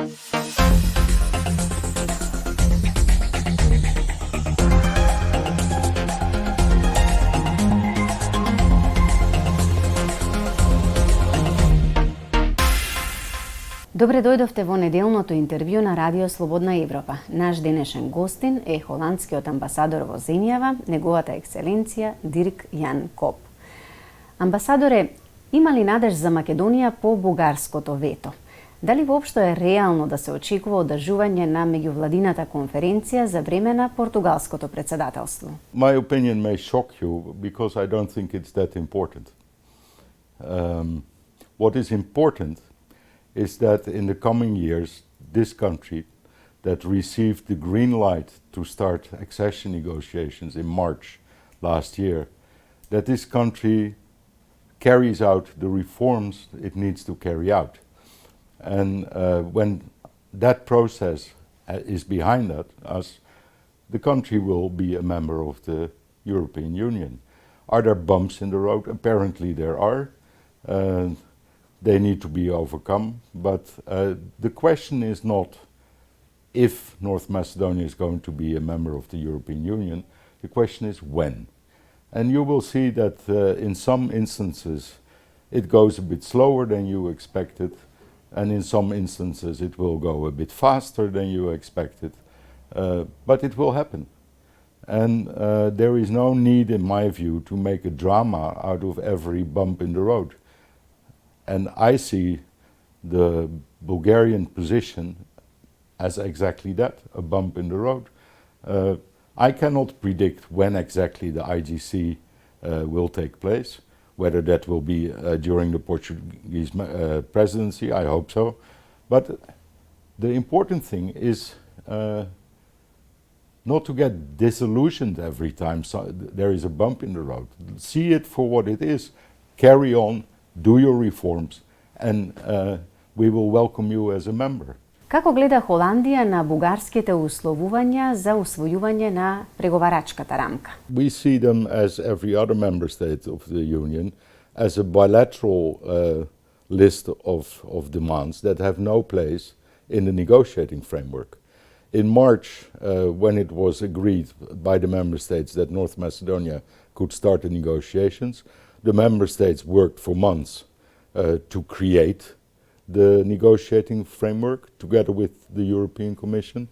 Добре дојдовте во неделното интервју на Радио Слободна Европа. Наш денешен гостин е холандскиот амбасадор во земјава, неговата екселенција Дирк Јан Коп. Амбасадоре, има ли надеж за Македонија по бугарското вето? Дали воопшто е реално да се очекува одржување на меѓувладината конференција за време на португалското председателство? My opinion may shock you because I don't think it's that important. What is important is that in the coming years, this country that received the green light to start accession negotiations in March last year, that this country carries out the reforms it needs to carry out. And when that process is behind us, the country will be a member of the European Union. Are there bumps in the road? Apparently there are. They need to be overcome, but the question is not if North Macedonia is going to be a member of the European Union, the question is when. And you will see that in some instances it goes a bit slower than you expected, and in some instances it will go a bit faster than you expected, but it will happen. And there is no need, in my view, to make a drama out of every bump in the road. And I see the Bulgarian position as exactly that, a bump in the road. I cannot predict when exactly the IGC will take place, whether that will be during the Portuguese presidency, I hope so. But the important thing is not to get disillusioned every time there is a bump in the road. See it for what it is, carry on, do your reforms, and we will welcome you as a member. Како гледа Холандија на бугарските условувања за усвојување на преговарачката рамка? We see them as every other member state of the Union as a bilateral list of demands that have no place in the negotiating framework. In March, when it was agreed by the member states that North Macedonia could start the negotiations, the member states worked for months to create the negotiating framework together with the European Commission.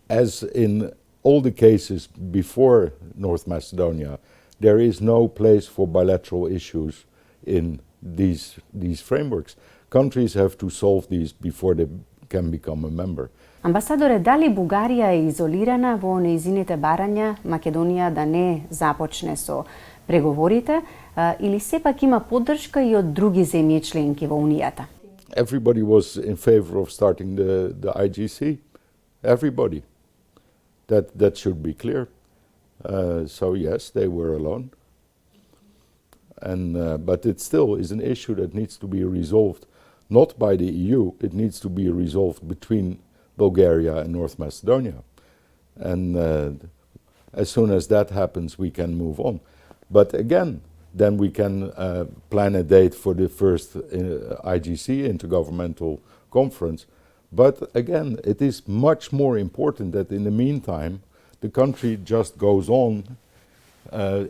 As in all the cases before North Macedonia, there is no place for bilateral issues in these frameworks. Countries have to solve these before they can become a member. Амбасадоре, дали Бугарија е изолирана во нејзините барања Македонија да не започне со преговорите или сепак има поддршка и од други земји членки во Унијата? Everybody was in favor of starting the IGC. Everybody. That should be clear. So yes, they were alone. And but it still is an issue that needs to be resolved, not by the EU. It needs to be resolved between Bulgaria and North Macedonia. And as soon as that happens, we can move on. But again, then we can plan a date for the first IGC, Intergovernmental Conference. But again, it is much more important that in the meantime, the country just goes on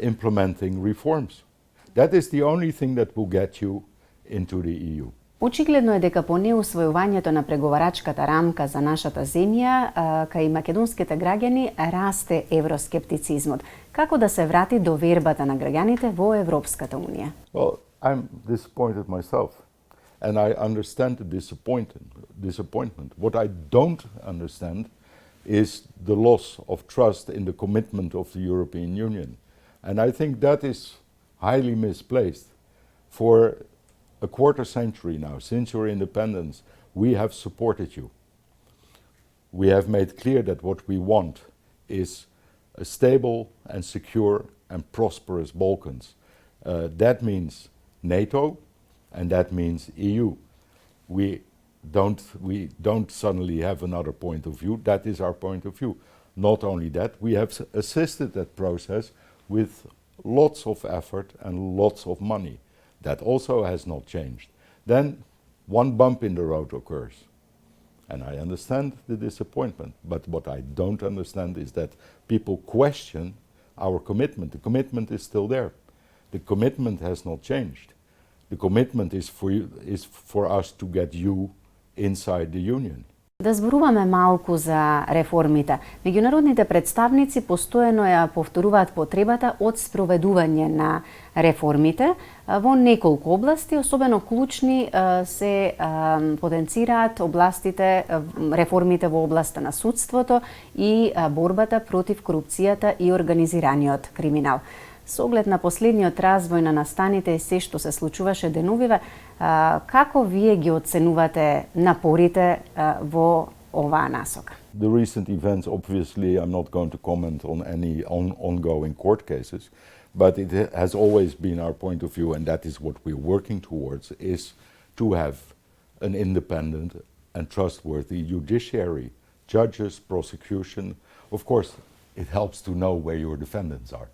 implementing reforms. That is the only thing that will get you into the EU. Очигледно е дека по неусвојувањето на преговарачката рамка за нашата земја, кај македонските граѓани расте евроскептицизмот. Како да се врати довербата на граѓаните во Европската Унија? Well, I'm disappointed myself, and I understand the disappointment. What I don't understand is the loss of trust in the commitment of the European Union. And I think that is highly misplaced. For a quarter century now, since your independence, we have supported you. We have made clear that what we want is a stable and secure and prosperous Balkans. That means NATO, and that means EU. We don't suddenly have another point of view. That is our point of view. Not only that, we have assisted that process with lots of effort and lots of money. That also has not changed. Then one bump in the road occurs. And I understand the disappointment, but what I don't understand is that people question our commitment. The commitment is still there. The commitment has not changed. The commitment is for us to get you inside the Union. Да зборуваме малку за реформите. Меѓународните представници постојано ја повторуваат потребата од спроведување на реформите во неколку области, особено клучни се потенцираат областите, реформите во областа на судството и борбата против корупцијата и организираниот криминал. Со оглед на последниот развој на настаните и се што се случуваше деновиве, како вие ги оценувате напорите во оваа насока? The recent events, obviously, I'm not going to comment on any ongoing court cases, but it has always been our point of view, and that is what we're working towards, is to have an independent and trustworthy judiciary, judges, prosecution. Of course, it helps to know where your defendants are.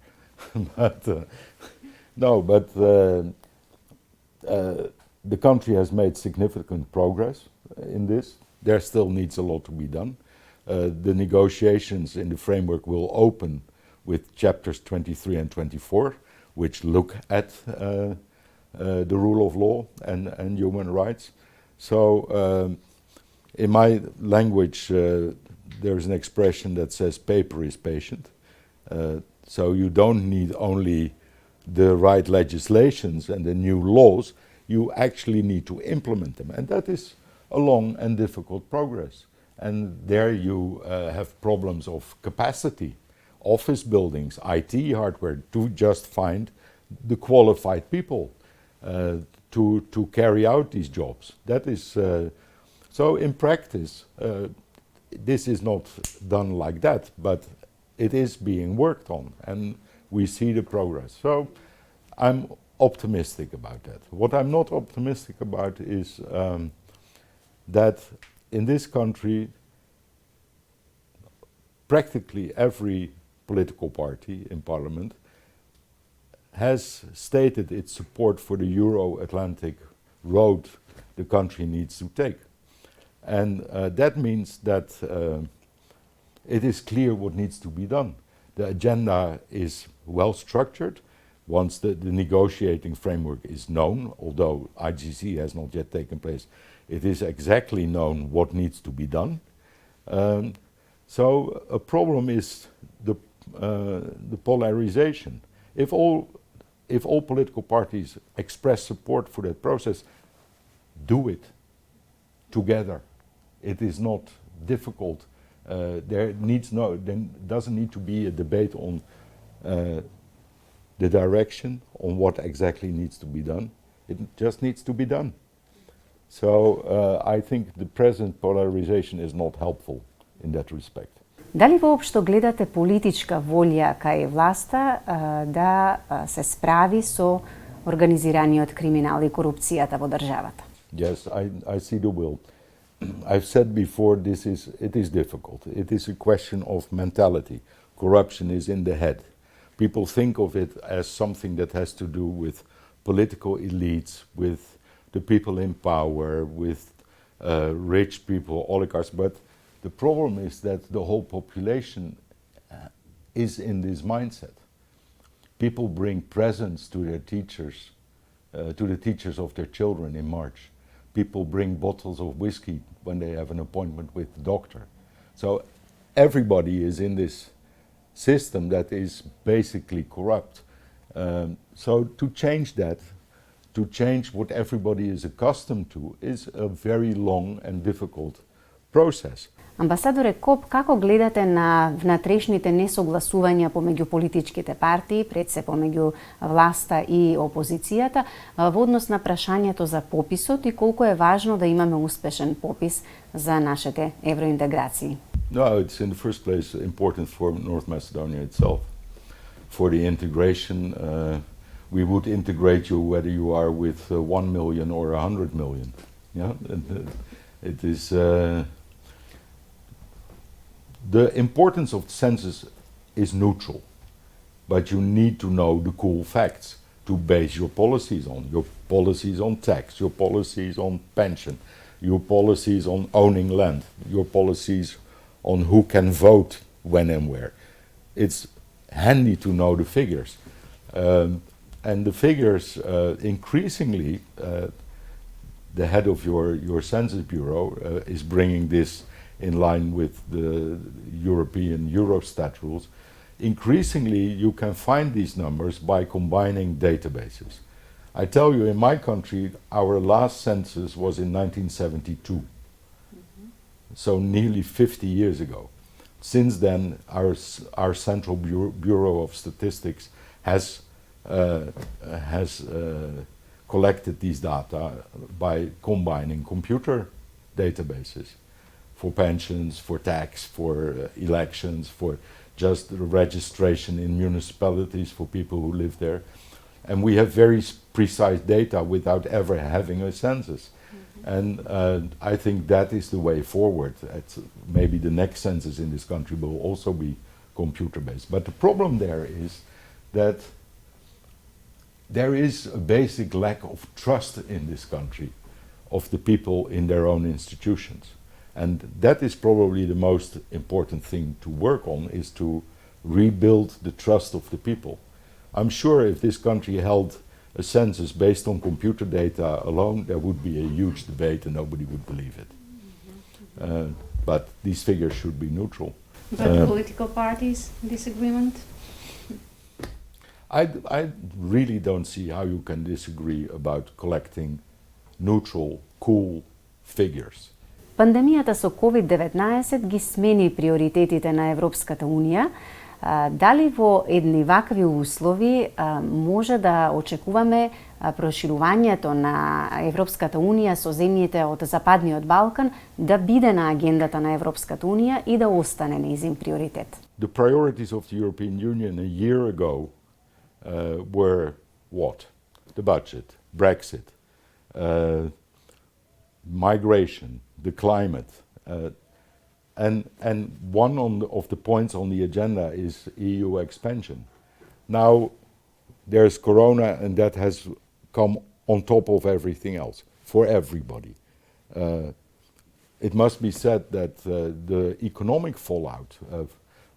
The country has made significant progress in this. There still needs a lot to be done. The negotiations in the framework will open with chapters 23 and 24, which look at the rule of law and human rights. So in my language, there's an expression that says paper is patient. So you don't need only the right legislations and the new laws, you actually need to implement them. And that is a long and difficult progress. And there you have problems of capacity, office buildings, IT hardware, to just find the qualified people to carry out these jobs. That is, so in practice, this is not done like that, but it is being worked on, and we see the progress. So I'm optimistic about that. What I'm not optimistic about is that in this country, practically every political party in parliament has stated its support for the Euro-Atlantic road the country needs to take. And that means that it is clear what needs to be done. The agenda is well structured. Once the negotiating framework is known, although IGC has not yet taken place, it is exactly known what needs to be done. So a problem is the polarization. If all political parties express support for that process, do it together. It is not difficult. There doesn't need to be a debate on the direction, on what exactly needs to be done. It just needs to be done. So I think the present polarization is not helpful in that respect. Дали воопшто гледате политичка волја кај власта да се справи со организираниот криминал и корупцијата во државата? Yes, I see the will. I've said before, it is difficult. It is a question of mentality. Corruption is in the head. People think of it as something that has to do with political elites, with the people in power, with rich people, oligarchs. But the problem is that the whole population is in this mindset. People bring presents to their teachers, to the teachers of their children in March. People bring bottles of whiskey when they have an appointment with the doctor. So everybody is in this system that is basically corrupt. So to change that, to change what everybody is accustomed to, is a very long and difficult process. Амбасадоре Коп, како гледате на внатрешните несогласувања помеѓу политичките партии, пред се помеѓу власта и опозицијата, во однос на прашањето за пописот и колку е важно да имаме успешен попис за нашите евроинтеграции? No, it's in the first place important for North Macedonia itself. For the integration, we would integrate you whether you are with 1 million or 100 million. Yeah, it is. The importance of the census is neutral, but you need to know the cool facts. to base your policies on tax, your policies on pension, your policies on owning land, your policies on who can vote when and where. It's handy to know the figures. And the figures, increasingly, the head of your Census Bureau is bringing this in line with the European Eurostat rules. Increasingly, you can find these numbers by combining databases. I tell you, in my country, our last census was in 1972, so nearly 50 years ago. Since then, our Central Bureau of Statistics has collected these data by combining computer databases for pensions, for tax, for elections, for just the registration in municipalities for people who live there. And we have very precise data without ever having a census. And I think that is the way forward. Maybe the next census in this country will also be computer-based. But the problem there is that there is a basic lack of trust in this country of the people in their own institutions. And that is probably the most important thing to work on, is to rebuild the trust of the people. I'm sure if this country held a census based on computer data alone, there would be a huge debate and nobody would believe it. But these figures should be neutral. But political parties, disagreement? I really don't see how you can disagree about collecting neutral, cool figures. Пандемијата со COVID-19 ги смени приоритетите на Европската Унија. Дали во едни вакви услови може да очекуваме проширувањето на Европската Унија со земјите од Западниот Балкан да биде на агендата на Европската Унија и да остане нејзин приоритет? The priorities of the European Union a year ago were what? The budget, Brexit, migration, the climate, and one of the points on the agenda is EU expansion. Now there's Corona, and that has come on top of everything else for everybody. It must be said that the economic fallout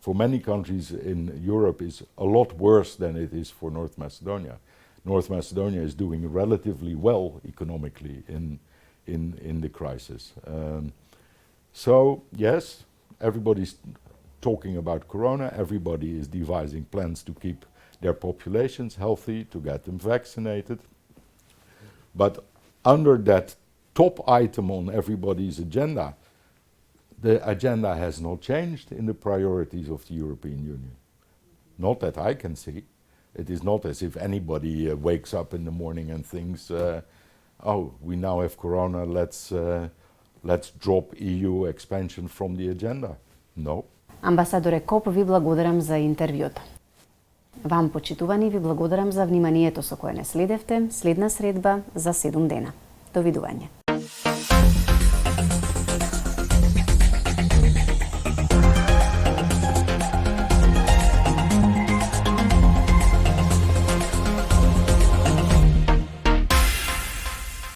for many countries in Europe is a lot worse than it is for North Macedonia. North Macedonia is doing relatively well economically in the crisis. So yes, everybody's talking about Corona, everybody is devising plans to keep their populations healthy, to get them vaccinated. But under that top item on everybody's agenda, the agenda has not changed in the priorities of the European Union. Not that I can see. It is not as if anybody wakes up in the morning and thinks, oh, we now have Corona, let's drop EU expansion from the agenda. No. Амбасадоре Коп, ви благодарам за интервјуто. Вам, почитувани, ви благодарам за вниманието со кое не следевте. Следна средба за 7 дена. Довидување.